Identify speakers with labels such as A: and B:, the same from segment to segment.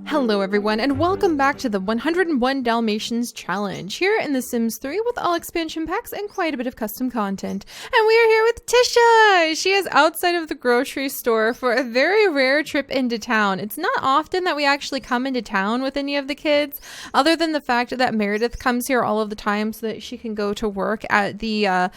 A: Hello everyone, and welcome back to the 101 Dalmatians challenge here in The Sims 3 with all expansion packs and quite a bit of custom content. And we are here with Tisha! She is outside of the grocery store for a very rare trip into town. It's not often that we actually come into town with any of the kids, other than the fact that Meredith comes here all of the time so that she can go to work at the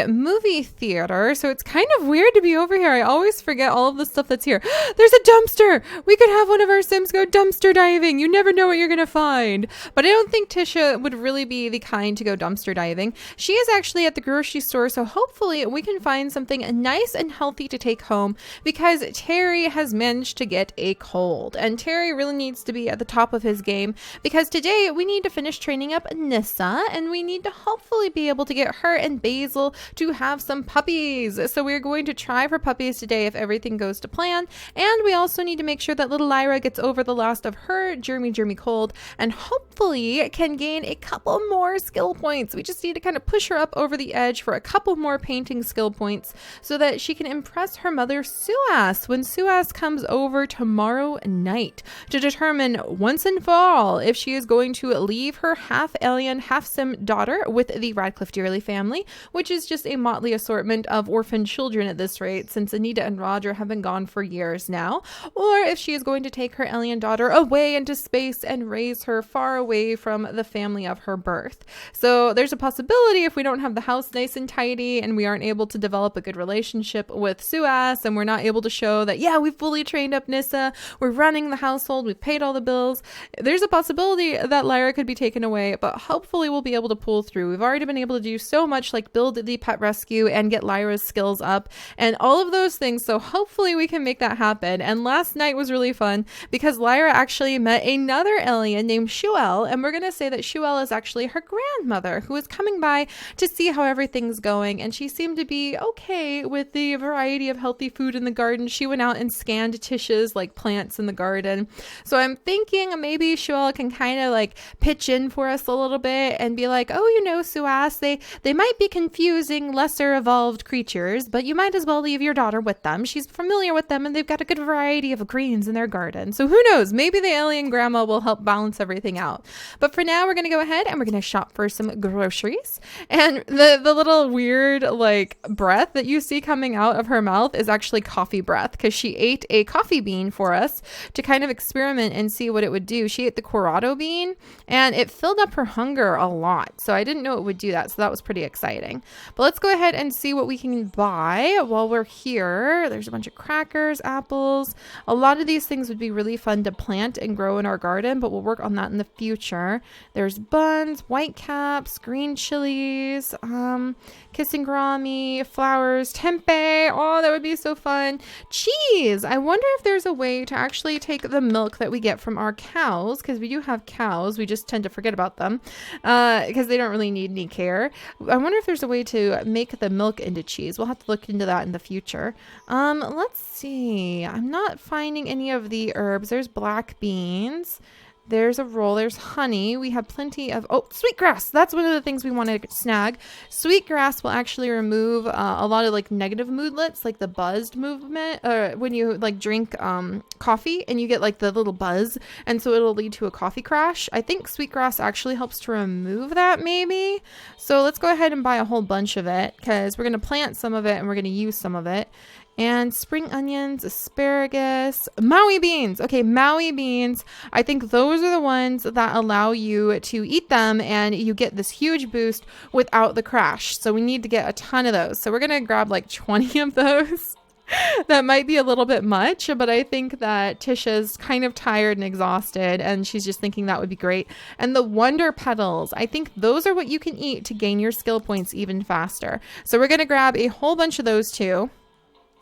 A: movie theater. So it's kind of weird to be over here. I always forget all of the stuff that's here. There's a dumpster! We could have one of our Sims go dumpster diving. You never know what you're gonna find. But I don't think Tisha would really be the kind to go dumpster diving. She is actually at the grocery store, so hopefully we can find something nice and healthy to take home, because Terry has managed to get a cold, and Terry really needs to be at the top of his game, because today we need to finish training up Nissa, and we need to hopefully be able to get her and Basil to have some puppies. So we're going to try for puppies today if everything goes to plan, and we also need to make sure that little Lyra gets over the last of her germy cold and hopefully can gain a couple more skill points. We just need to kind of push her up over the edge for a couple more painting skill points so that she can impress her mother Suas when Suas comes over tomorrow night to determine once and for all if she is going to leave her half alien, half sim daughter with the Radcliffe Dearly family, which is just a motley assortment of orphan children at this rate, since Anita and Roger have been gone for years now, or if she is going to take her alien daughter away into space and raise her far away from the family of her birth. So there's a possibility, if we don't have the house nice and tidy and we aren't able to develop a good relationship with Suas, and we're not able to show that, yeah, we've fully trained up Nissa, we're running the household, we've paid all the bills, there's a possibility that Lyra could be taken away, but hopefully we'll be able to pull through. We've already been able to do so much, like build the pet rescue and get Lyra's skills up and all of those things, so hopefully we can make that happen. And last night was really fun because Lyra actually met another alien named Shuel, and we're going to say that Shuel is actually her grandmother who is coming by to see how everything's going, and she seemed to be okay with the variety of healthy food in the garden. She went out and scanned Tisha's like plants in the garden, so I'm thinking maybe Shuel can kind of like pitch in for us a little bit and be like, oh, you know, Suas, they might be confusing lesser evolved creatures, but you might as well leave your daughter with them. She's familiar with them and they've got a good variety of greens in their garden, so who knows, maybe the alien grandma will help balance everything out. But for now, we're going to go ahead and we're going to shop for some groceries. And the little weird like breath that you see coming out of her mouth is actually coffee breath, because she ate a coffee bean for us to kind of experiment and see what it would do. She ate the Corrado bean and it filled up her hunger a lot. So I didn't know it would do that. So that was pretty exciting. But let's go ahead and see what we can buy while we're here. There's a bunch of crackers, apples. A lot of these things would be really fun to plant and grow in our garden, but we'll work on that in the future. There's buns, white caps, green chilies, kissing grami, flowers, tempeh. Oh, that would be so fun. Cheese. I wonder if there's a way to actually take the milk that we get from our cows, because we do have cows. We just tend to forget about them because they don't really need any care. I wonder if there's a way to make the milk into cheese. We'll have to look into that in the future. Let's see. I'm not finding any of the herbs. There's black beans. There's a roll. There's honey. We have plenty of... Oh, sweetgrass. That's one of the things we want to snag. Sweetgrass will actually remove a lot of like negative moodlets, like the buzzed movement, when you like drink coffee and you get like the little buzz, and so it'll lead to a coffee crash. I think sweetgrass actually helps to remove that, maybe. So let's go ahead and buy a whole bunch of it, because we're going to plant some of it and we're going to use some of it. And spring onions, asparagus, Maui beans. Okay, Maui beans. I think those are the ones that allow you to eat them and you get this huge boost without the crash. So we need to get a ton of those. So we're going to grab like 20 of those. That might be a little bit much, but I think that Tisha's kind of tired and exhausted and she's just thinking that would be great. And the wonder petals, I think those are what you can eat to gain your skill points even faster. So we're going to grab a whole bunch of those too.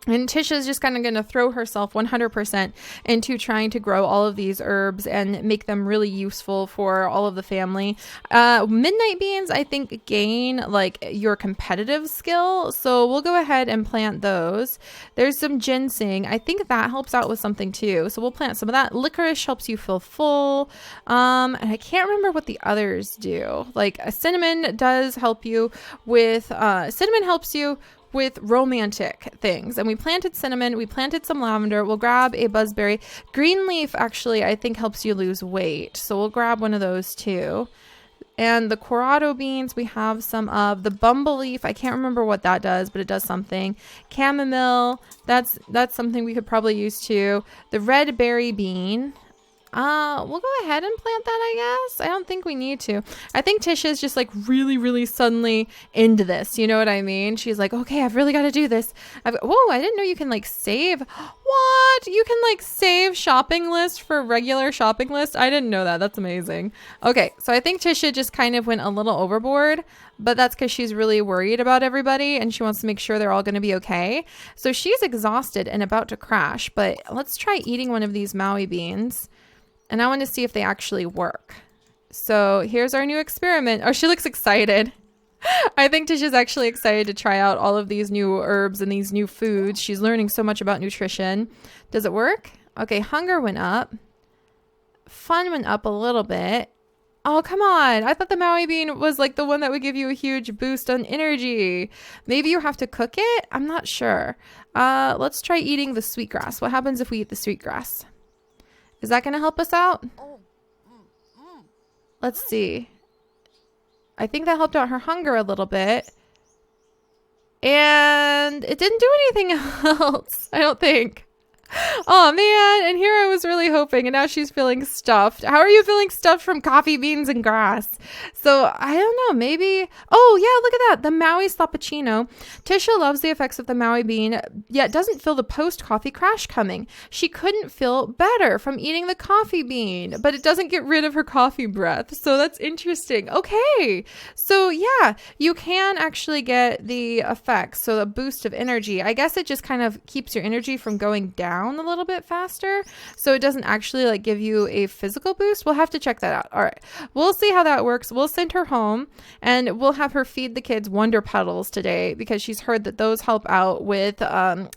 A: And Tisha's just kind of going to throw herself 100% into trying to grow all of these herbs and make them really useful for all of the family. Midnight beans, I think, gain like your competitive skill. So we'll go ahead and plant those. There's some ginseng. I think that helps out with something too. So we'll plant some of that. Licorice helps you feel full. And I can't remember what the others do. Like a cinnamon does help you with, cinnamon helps you with romantic things. And we planted cinnamon, we planted some lavender. We'll grab a buzzberry. Green leaf actually I think helps you lose weight. So we'll grab one of those too. And the corado beans, we have some of the bumbleaf. I can't remember what that does, but it does something. Chamomile, that's something we could probably use too. The red berry bean. We'll go ahead and plant that, I guess. I don't think we need to. I think Tisha's just like really, really suddenly into this. You know what I mean? She's like, okay, I've really got to do this. Whoa, I didn't know you can like save. What? You can like save shopping list for regular shopping list? I didn't know that. That's amazing. Okay, so I think Tisha just kind of went a little overboard, but that's because she's really worried about everybody and she wants to make sure they're all going to be okay. So she's exhausted and about to crash, but let's try eating one of these Maui beans. And I want to see if they actually work. So here's our new experiment. Oh, she looks excited. I think Tisha's actually excited to try out all of these new herbs and these new foods. She's learning so much about nutrition. Does it work? Okay, hunger went up. Fun went up a little bit. Oh, come on. I thought the Maui bean was like the one that would give you a huge boost on energy. Maybe you have to cook it? I'm not sure. Let's try eating the sweetgrass. What happens if we eat the sweetgrass? Is that going to help us out? Let's see. I think that helped out her hunger a little bit. And it didn't do anything else, I don't think. Oh man, and here I was really hoping, and now she's feeling stuffed. How are you feeling stuffed from coffee beans and grass? So I don't know, maybe. Oh yeah, look at that, the Maui Slappuccino. Tisha loves the effects of the Maui bean, yet doesn't feel the post-coffee crash coming. She couldn't feel better from eating the coffee bean, but it doesn't get rid of her coffee breath. So that's interesting. Okay, so yeah, you can actually get the effects, so a boost of energy. I guess it just kind of keeps your energy from going down a little bit faster, so it doesn't actually like give you a physical boost. We'll have to check that out. All right, we'll see how that works. We'll send her home and we'll have her feed the kids Wonder Petals today because she's heard that those help out with those.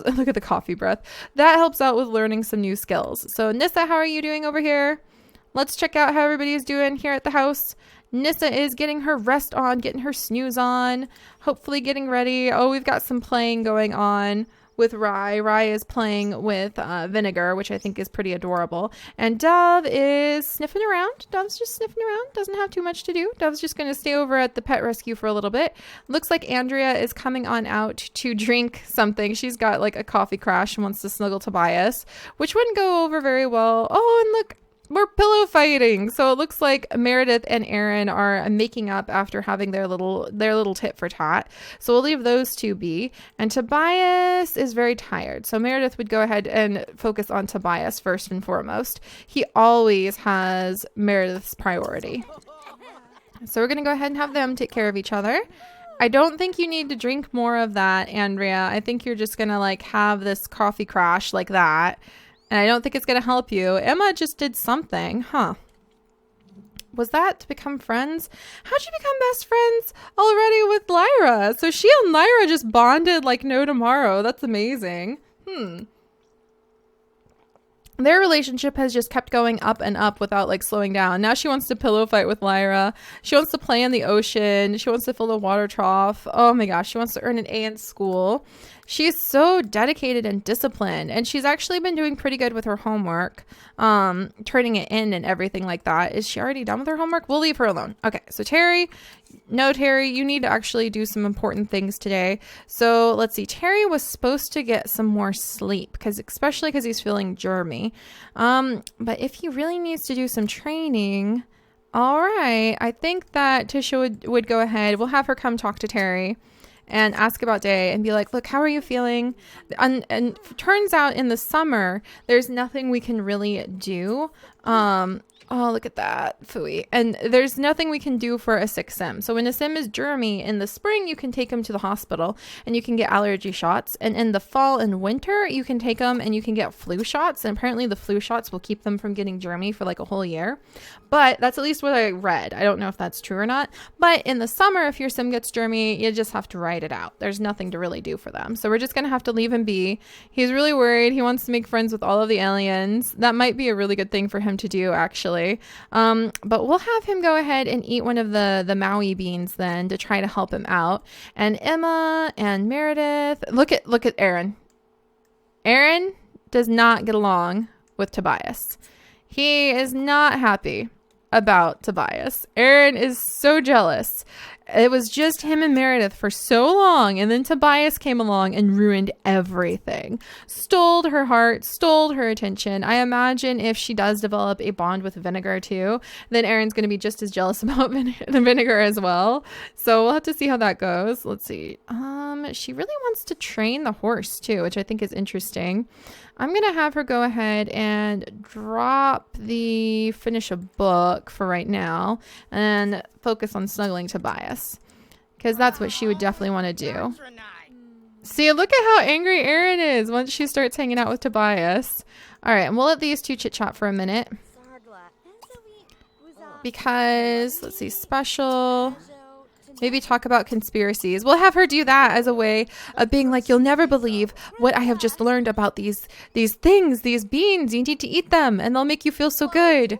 A: Look at the coffee breath. That helps out with learning some new skills. So Nissa, how are you doing over here? Let's check out how everybody's doing here at the house. Nissa is getting her rest on, getting her snooze on, hopefully getting ready. Oh, we've got some playing going on with Rye. Rye is playing with Vinegar, which I think is pretty adorable. And Dove is sniffing around. Dove's just sniffing around. Doesn't have too much to do. Dove's just going to stay over at the pet rescue for a little bit. Looks like Andrea is coming on out to drink something. She's got like a coffee crash and wants to snuggle Tobias, which wouldn't go over very well. Oh, and look, we're pillow fighting. So it looks like Meredith and Aaron are making up after having their little tit for tat. So we'll leave those two be. And Tobias is very tired. So Meredith would go ahead and focus on Tobias first and foremost. He always has Meredith's priority. So we're going to go ahead and have them take care of each other. I don't think you need to drink more of that, Andrea. I think you're just going to like have this coffee crash like that. And I don't think it's going to help you. Emma just did something, huh? Was that to become friends? How'd you become best friends already with Lyra? So she and Lyra just bonded like no tomorrow. That's amazing. Their relationship has just kept going up and up without like slowing down. Now she wants to pillow fight with Lyra. She wants to play in the ocean. She wants to fill the water trough. Oh my gosh, she wants to earn an A in school. She's so dedicated and disciplined, and she's actually been doing pretty good with her homework, turning it in and everything like that. Is she already done with her homework? We'll leave her alone. Okay, so Terry, you need to actually do some important things today. So let's see. Terry was supposed to get some more sleep, especially because he's feeling germy. But if he really needs to do some training, all right, I think that Tisha would go ahead. We'll have her come talk to Terry and ask about day and be like, look, how are you feeling? And turns out in the summer, there's nothing we can really do. Oh, look at that. Phooey. And there's nothing we can do for a sick sim. So when a sim is germy in the spring, you can take him to the hospital and you can get allergy shots. And in the fall and winter, you can take them and you can get flu shots. And apparently the flu shots will keep them from getting germy for like a whole year. But that's at least what I read. I don't know if that's true or not. But in the summer, if your sim gets germy, you just have to ride it out. There's nothing to really do for them. So we're just going to have to leave him be. He's really worried. He wants to make friends with all of the aliens. That might be a really good thing for him to do, actually. actually. But we'll have him go ahead and eat one of the Maui beans then to try to help him out. And Emma and Meredith, look at Aaron. Aaron does not get along with Tobias. He is not happy about Tobias. Aaron is so jealous. It was just him and Meredith for so long, and then Tobias came along and ruined everything. Stole her heart, stole her attention. I imagine if she does develop a bond with Vinegar too, then Aaron's going to be just as jealous about the Vinegar as well. So we'll have to see how that goes. Let's see. She really wants to train the horse too, which I think is interesting. I'm going to have her go ahead and drop the finish a book for right now and focus on snuggling Tobias, because that's what she would definitely want to do. See, look at how angry Erin is once she starts hanging out with Tobias. All right, and we'll let these two chit chat for a minute because let's see, special. Maybe talk about conspiracies. We'll have her do that as a way of being like, you'll never believe what I have just learned about these things, these beans. You need to eat them and they'll make you feel so good.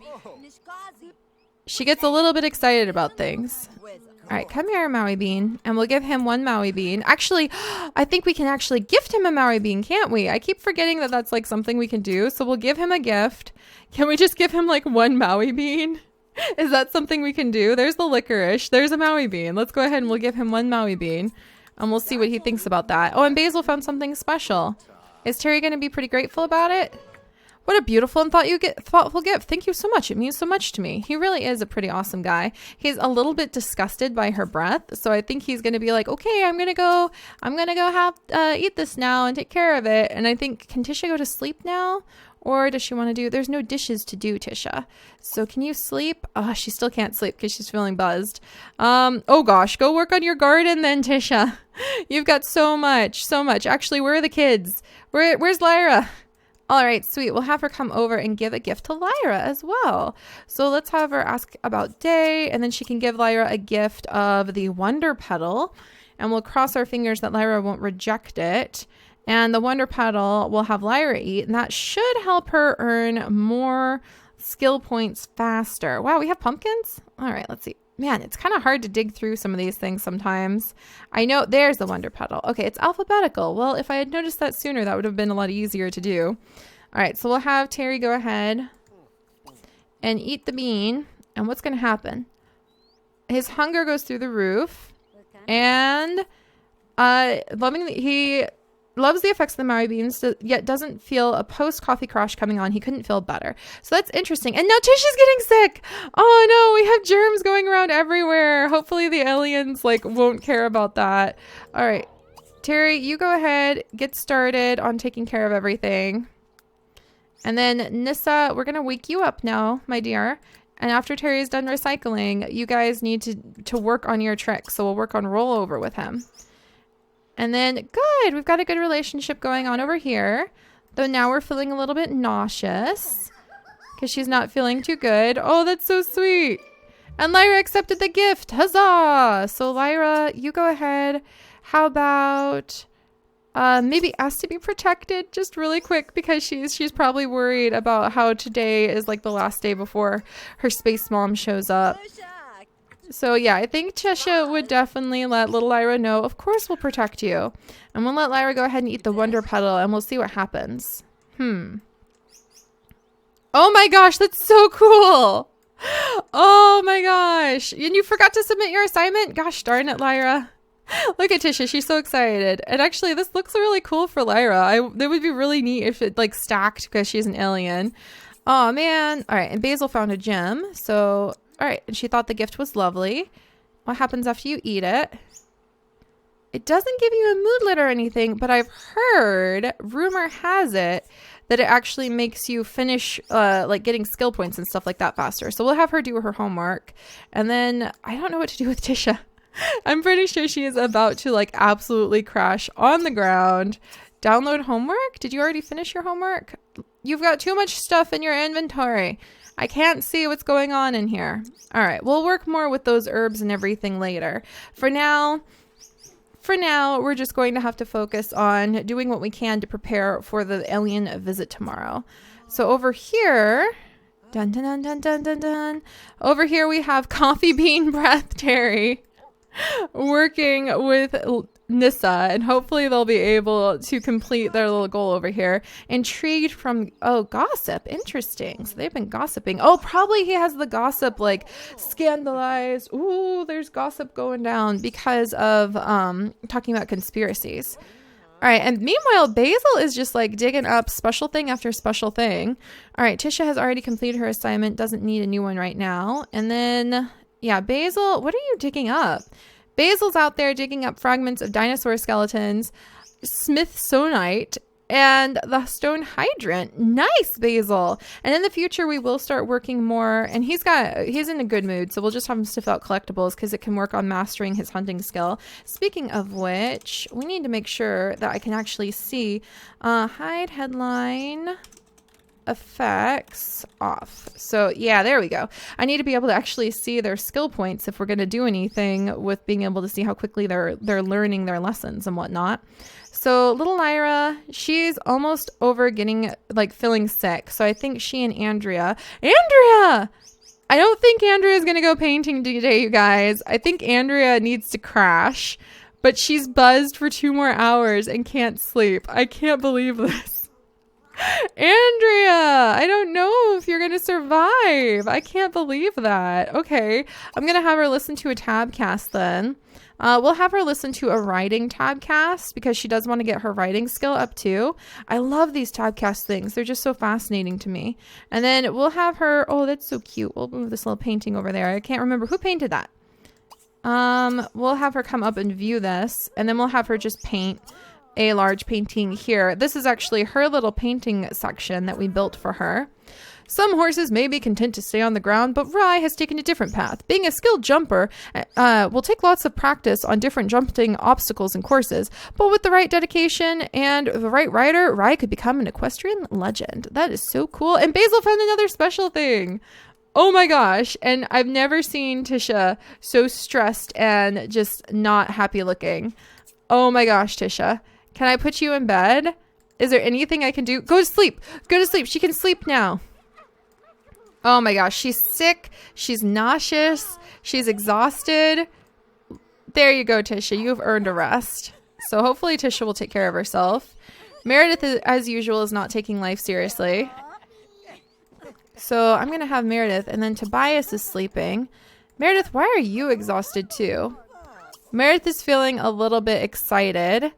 A: She gets a little bit excited about things. All right, come here, Maui bean. And we'll give him one Maui bean. Actually, I think we can actually gift him a Maui bean, can't we? I keep forgetting that that's like something we can do. So we'll give him a gift. Can we just give him like one Maui bean? Is that something we can do? There's the licorice. There's a Maui bean. Let's go ahead and we'll give him one Maui bean. And we'll see what he thinks about that. Oh, and Basil found something special. Is Terry going to be pretty grateful about it? What a beautiful and thoughtful gift. Thank you so much. It means so much to me. He really is a pretty awesome guy. He's a little bit disgusted by her breath. So I think he's going to be like, okay, I'm going to go have eat this now and take care of it. And I think, can Tisha go to sleep now? Or does she want to do, there's no dishes to do, Tisha. So can you sleep? Oh, she still can't sleep because she's feeling buzzed. Oh gosh, go work on your garden then, Tisha. You've got so much. Actually, where are the kids? Where's Lyra? All right, sweet. We'll have her come over and give a gift to Lyra as well. So let's have her ask about Day, and then she can give Lyra a gift of the Wonder Petal. And we'll cross our fingers that Lyra won't reject it. And the Wonder Petal will have Lyra eat, and that should help her earn more skill points faster. Wow, we have pumpkins? All right, let's see. Man, it's kind of hard to dig through some of these things sometimes. I know, there's the Wonder Petal. Okay, it's alphabetical. Well, if I had noticed that sooner, that would have been a lot easier to do. All right, so we'll have Terry go ahead and eat the bean. And what's going to happen? His hunger goes through the roof. And he loves the effects of the Maui beans, yet doesn't feel a post-coffee crash coming on. He couldn't feel better. So that's interesting. And now Tisha's getting sick. Oh no, we have germs going around everywhere. Hopefully the aliens won't care about that. All right, Terry, you go ahead, get started on taking care of everything. And then Nissa, we're going to wake you up now, my dear. And after Terry's done recycling, you guys need to work on your tricks. So we'll work on rollover with him. And then, good, we've got a good relationship going on over here. Though now we're feeling a little bit nauseous because she's not feeling too good. Oh, that's so sweet. And Lyra accepted the gift. Huzzah! So Lyra, you go ahead. How about maybe ask to be protected just really quick because she's probably worried about how today is like the last day before her space mom shows up. So yeah, I think Tisha would definitely let little Lyra know, of course we'll protect you. And we'll let Lyra go ahead and eat the Wonder Petal and we'll see what happens. Oh my gosh, that's so cool. Oh my gosh. And you forgot to submit your assignment? Gosh darn it, Lyra. Look at Tisha, she's so excited. And actually this looks really cool for Lyra. That would be really neat if it stacked because she's an alien. Oh man. All right, and Basil found a gem. So all right, and she thought the gift was lovely. What happens after you eat it? It doesn't give you a moodlet or anything, but I've heard, rumor has it, that it actually makes you finish getting skill points and stuff like that faster. So we'll have her do her homework. And then I don't know what to do with Tisha. I'm pretty sure she is about to absolutely crash on the ground. Download homework? Did you already finish your homework? You've got too much stuff in your inventory. I can't see what's going on in here. All right, we'll work more with those herbs and everything later. For now, we're just going to have to focus on doing what we can to prepare for the alien visit tomorrow. So over here, Dun, dun, dun, dun, dun, dun, dun. Over here we have Coffee Bean Breath Terry working with Nissa, and hopefully they'll be able to complete their little goal over here. Intrigued from, oh, gossip. Interesting. So they've been gossiping. Oh, probably he has the gossip, like, scandalized. Ooh, there's gossip going down because of talking about conspiracies. All right, and meanwhile, Basil is just like digging up special thing after special thing. All right, Tisha has already completed her assignment, doesn't need a new one right now. And then, yeah, Basil, what are you digging up? Basil's out there digging up fragments of dinosaur skeletons, Smithsonite, and the stone hydrant. Nice, Basil. And in the future, we will start working more. And he's in a good mood, so we'll just have him sniff out collectibles because it can work on mastering his hunting skill. Speaking of which, we need to make sure that I can actually see hide headline effects off. So yeah, there we go. I need to be able to actually see their skill points if we're going to do anything with being able to see how quickly they're learning their lessons and whatnot. So little Lyra, she's almost over getting, like, feeling sick. So I think she and Andrea, I don't think Andrea's going to go painting today, you guys. I think Andrea needs to crash, but she's buzzed for 2 more hours and can't sleep. I can't believe this. Andrea, I don't know if you're going to survive. I can't believe that. Okay, I'm going to have her listen to a tabcast then. We'll have her listen to a writing tabcast because she does want to get her writing skill up too. I love these tabcast things. They're just so fascinating to me. And then we'll have her, oh, that's so cute. We'll move this little painting over there. I can't remember who painted that. We'll have her come up and view this, and then we'll have her just paint a large painting here. This is actually her little painting section that we built for her. Some horses may be content to stay on the ground, but Rye has taken a different path. Being a skilled jumper will take lots of practice on different jumping obstacles and courses, but with the right dedication and the right rider, Rye could become an equestrian legend. That is so cool. And Basil found another special thing. Oh my gosh. And I've never seen Tisha so stressed and just not happy looking. Oh my gosh, Tisha. Can I put you in bed? Is there anything I can do? Go to sleep. Go to sleep. She can sleep now. Oh my gosh, she's sick, she's nauseous, she's exhausted. There you go, Tisha, you've earned a rest. So hopefully Tisha will take care of herself. Meredith, as usual, is not taking life seriously. So I'm going to have Meredith, and then Tobias is sleeping. Meredith, why are you exhausted too? Meredith is feeling a little bit excited.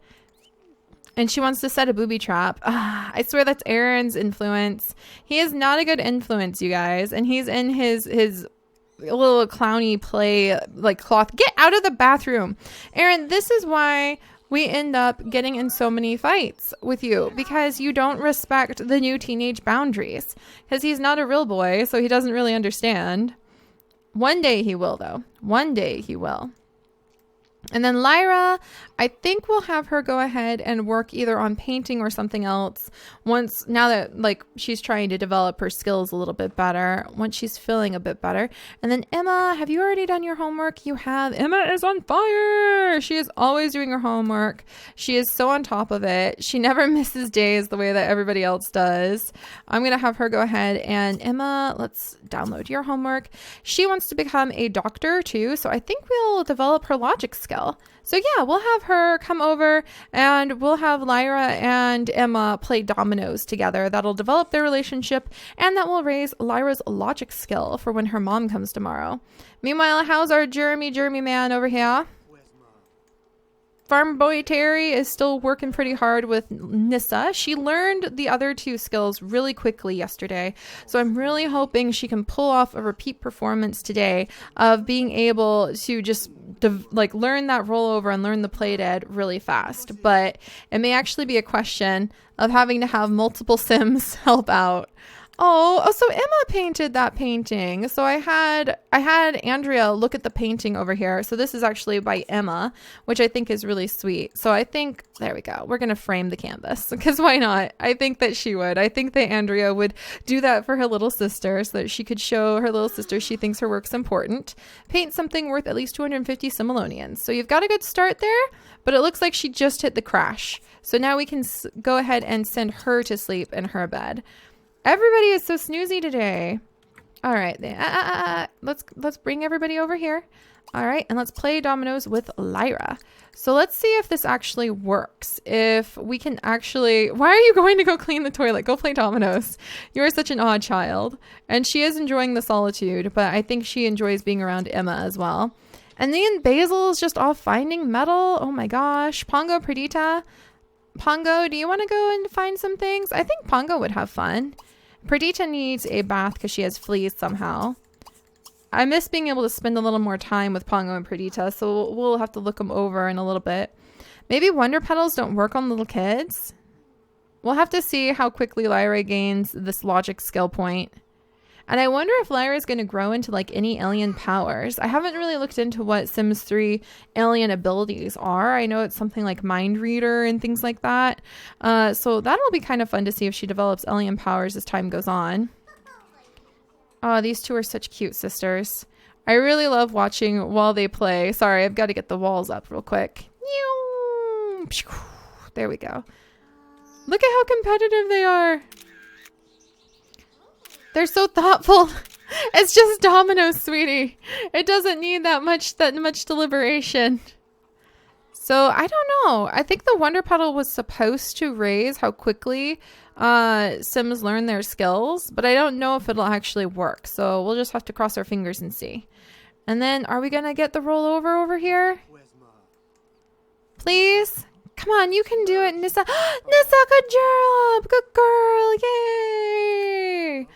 A: And she wants to set a booby trap. I swear that's Aaron's influence. He is not a good influence, you guys. And he's in his little clowny play, like, cloth. Get out of the bathroom. Aaron, this is why we end up getting in so many fights with you. Because you don't respect the new teenage boundaries. Because he's not a real boy, so he doesn't really understand. One day he will, though. One day he will. And then Lyra, I think we'll have her go ahead and work either on painting or something else now that, like, she's trying to develop her skills a little bit better, once she's feeling a bit better. And then Emma, have you already done your homework? You have. Emma is on fire. She is always doing her homework. She is so on top of it. She never misses days the way that everybody else does. I'm going to have her go ahead and Emma, let's download your homework. She wants to become a doctor too. So I think we'll develop her logic skill. So yeah, we'll have her come over and we'll have Lyra and Emma play dominoes together. That'll develop their relationship and that will raise Lyra's logic skill for when her mom comes tomorrow. Meanwhile, how's our Jeremy man over here? Farm boy Terry is still working pretty hard with Nissa. She learned the other 2 skills really quickly yesterday. So I'm really hoping she can pull off a repeat performance today of being able to just learn that rollover and learn the play dead really fast. But it may actually be a question of having to have multiple Sims help out. Oh, so Emma painted that painting. So I had Andrea look at the painting over here. So this is actually by Emma, which I think is really sweet. So I think, there we go. We're going to frame the canvas because why not? I think that she would. I think that Andrea would do that for her little sister so that she could show her little sister she thinks her work's important. Paint something worth at least 250 simoleons. So you've got a good start there, but it looks like she just hit the crash. So now we can go ahead and send her to sleep in her bed. Everybody is so snoozy today. All right. Let's bring everybody over here. All right, and let's play dominoes with Lyra. So let's see if this actually works. If we can actually... Why are you going to go clean the toilet? Go play dominoes. You are such an odd child. And she is enjoying the solitude, but I think she enjoys being around Emma as well. And then Basil is just off finding metal. Oh my gosh. Pongo, Perdita. Pongo, do you want to go and find some things? I think Pongo would have fun. Perdita needs a bath because she has fleas somehow. I miss being able to spend a little more time with Pongo and Perdita, so we'll have to look them over in a little bit. Maybe Wonder Petals don't work on little kids. We'll have to see how quickly Lyra gains this logic skill point. And I wonder if Lyra is going to grow into like any alien powers. I haven't really looked into what Sims 3 alien abilities are. I know it's something like Mind Reader and things like that. So that'll be kind of fun to see if she develops alien powers as time goes on. Oh, these two are such cute sisters. I really love watching while they play. Sorry, I've got to get the walls up real quick. There we go. Look at how competitive they are. They're so thoughtful. It's just dominoes, sweetie. It doesn't need that much deliberation. So I don't know. I think the Wonder Petal was supposed to raise how quickly Sims learn their skills, but I don't know if it'll actually work. So we'll just have to cross our fingers and see. And then are we going to get the rollover over here? Please? Come on, you can do it, Nissa. Nissa, good job. Good girl. Yay.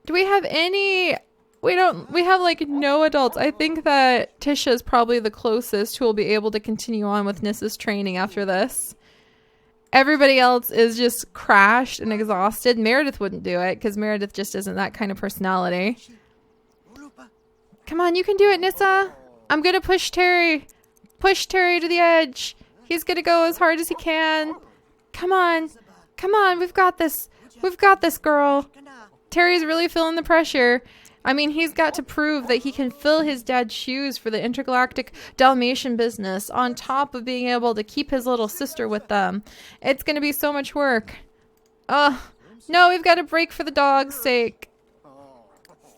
A: Do we have any... We have like no adults. I think that Tisha is probably the closest who will be able to continue on with Nissa's training after this. Everybody else is just crashed and exhausted. Meredith wouldn't do it because Meredith just isn't that kind of personality. Come on, you can do it, Nissa. I'm going to push Terry. Push Terry to the edge. He's going to go as hard as he can. Come on. Come on. We've got this. We've got this, girl. Terry's really feeling the pressure. I mean, he's got to prove that he can fill his dad's shoes for the intergalactic Dalmatian business on top of being able to keep his little sister with them. It's going to be so much work. Oh, no, we've got to break for the dog's sake.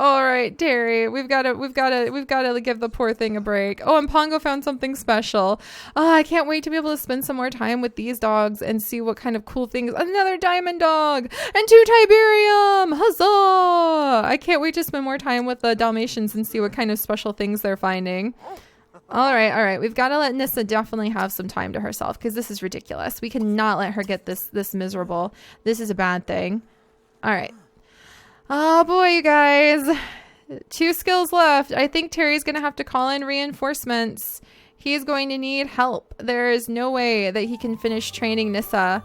A: All right, Terry, we've got to give the poor thing a break. Oh, and Pongo found something special. Oh, I can't wait to be able to spend some more time with these dogs and see what kind of cool things. Another diamond dog and 2 Tiberium. Huzzah! I can't wait to spend more time with the Dalmatians and see what kind of special things they're finding. All right. We've got to let Nissa definitely have some time to herself because this is ridiculous. We cannot let her get this miserable. This is a bad thing. All right. Oh boy, you guys. 2 skills left. I think Terry's going to have to call in reinforcements. He's going to need help. There is no way that he can finish training Nissa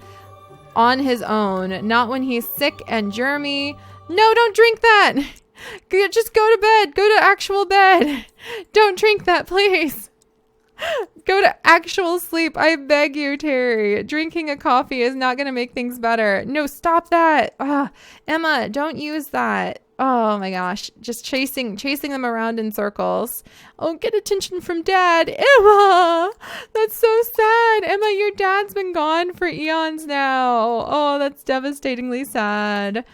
A: on his own. Not when he's sick and germy. No, don't drink that. Just go to bed. Go to actual bed. Don't drink that, please. Go to actual sleep. I beg you, Terry. Drinking a coffee is not going to make things better. No, stop that. Emma, don't use that. Oh my gosh. Just chasing them around in circles. Oh, get attention from Dad. Emma! That's so sad. Emma, your dad's been gone for eons now. Oh, that's devastatingly sad.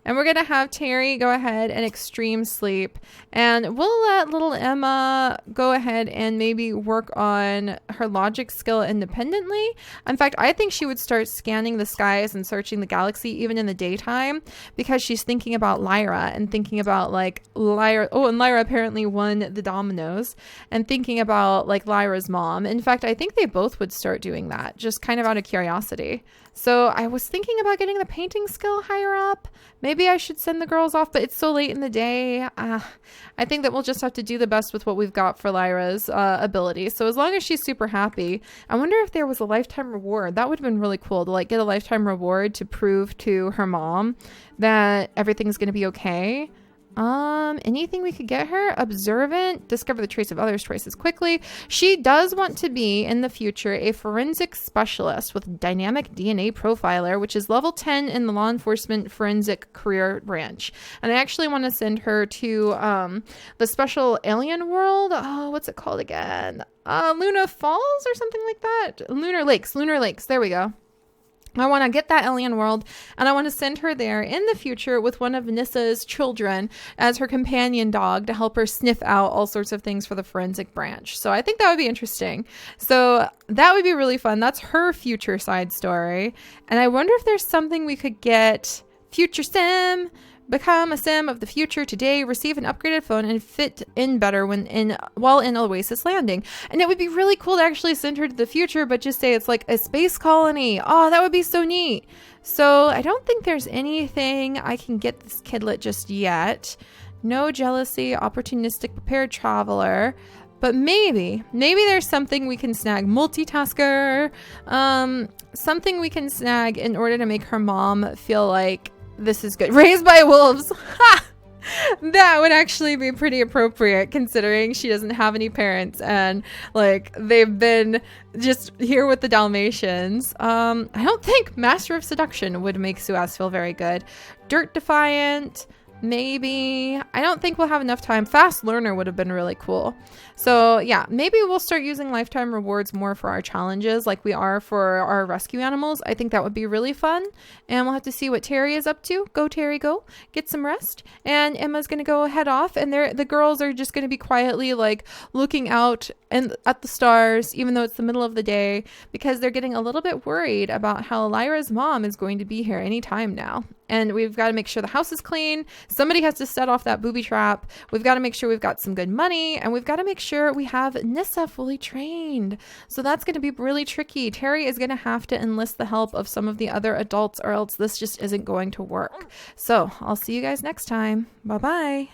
A: And we're going to have Terry go ahead and extreme sleep. And we'll let little Emma go ahead and maybe work on her logic skill independently. In fact, I think she would start scanning the skies and searching the galaxy even in the daytime because she's thinking about Lyra and thinking about like Lyra. Oh, and Lyra apparently won the dominoes and thinking about like Lyra's mom. In fact, I think they both would start doing that just kind of out of curiosity. So I was thinking about getting the painting skill higher up. Maybe I should send the girls off, but it's so late in the day. I think that we'll just have to do the best with what we've got for Lyra's ability. So as long as she's super happy, I wonder if there was a lifetime reward. That would have been really cool to like get a lifetime reward to prove to her mom that everything's going to be okay. Anything we could get her? Observant, discover the trace of others' choices quickly. She does want to be in the future a forensic specialist with dynamic DNA profiler, which is level 10 in the law enforcement forensic career branch. And I actually want to send her to the special alien world. Oh, what's it called again? Luna Falls or something like that. Lunar Lakes. There we go. I want to get that alien world, and I want to send her there in the future with one of Nissa's children as her companion dog to help her sniff out all sorts of things for the forensic branch. So I think that would be interesting. So that would be really fun. That's her future side story. And I wonder if there's something we could get. Future sim. Become a sim of the future today, receive an upgraded phone, and fit in better while in Oasis Landing. And it would be really cool to actually send her to the future, but just say it's like a space colony. Oh, that would be so neat. So I don't think there's anything I can get this kidlet just yet. No jealousy, opportunistic, prepared traveler. But maybe there's something we can snag. Multitasker. Something we can snag in order to make her mom feel like this is good. Raised by wolves. Ha! That would actually be pretty appropriate considering she doesn't have any parents and like they've been just here with the Dalmatians. I don't think Master of Seduction would make Suaz feel very good. Dirt Defiant. Maybe. I don't think we'll have enough time. Fast Learner would have been really cool. So yeah, maybe we'll start using lifetime rewards more for our challenges like we are for our rescue animals. I think that would be really fun. And we'll have to see what Terry is up to. Go, Terry, go. Get some rest. And Emma's going to go head off. And the girls are just going to be quietly like looking out and at the stars, even though it's the middle of the day, because they're getting a little bit worried about how Lyra's mom is going to be here anytime now. And we've got to make sure the house is clean. Somebody has to set off that booby trap. We've got to make sure we've got some good money. And we've got to make sure we have Nissa fully trained. So that's going to be really tricky. Terry is going to have to enlist the help of some of the other adults or else this just isn't going to work. So I'll see you guys next time. Bye-bye.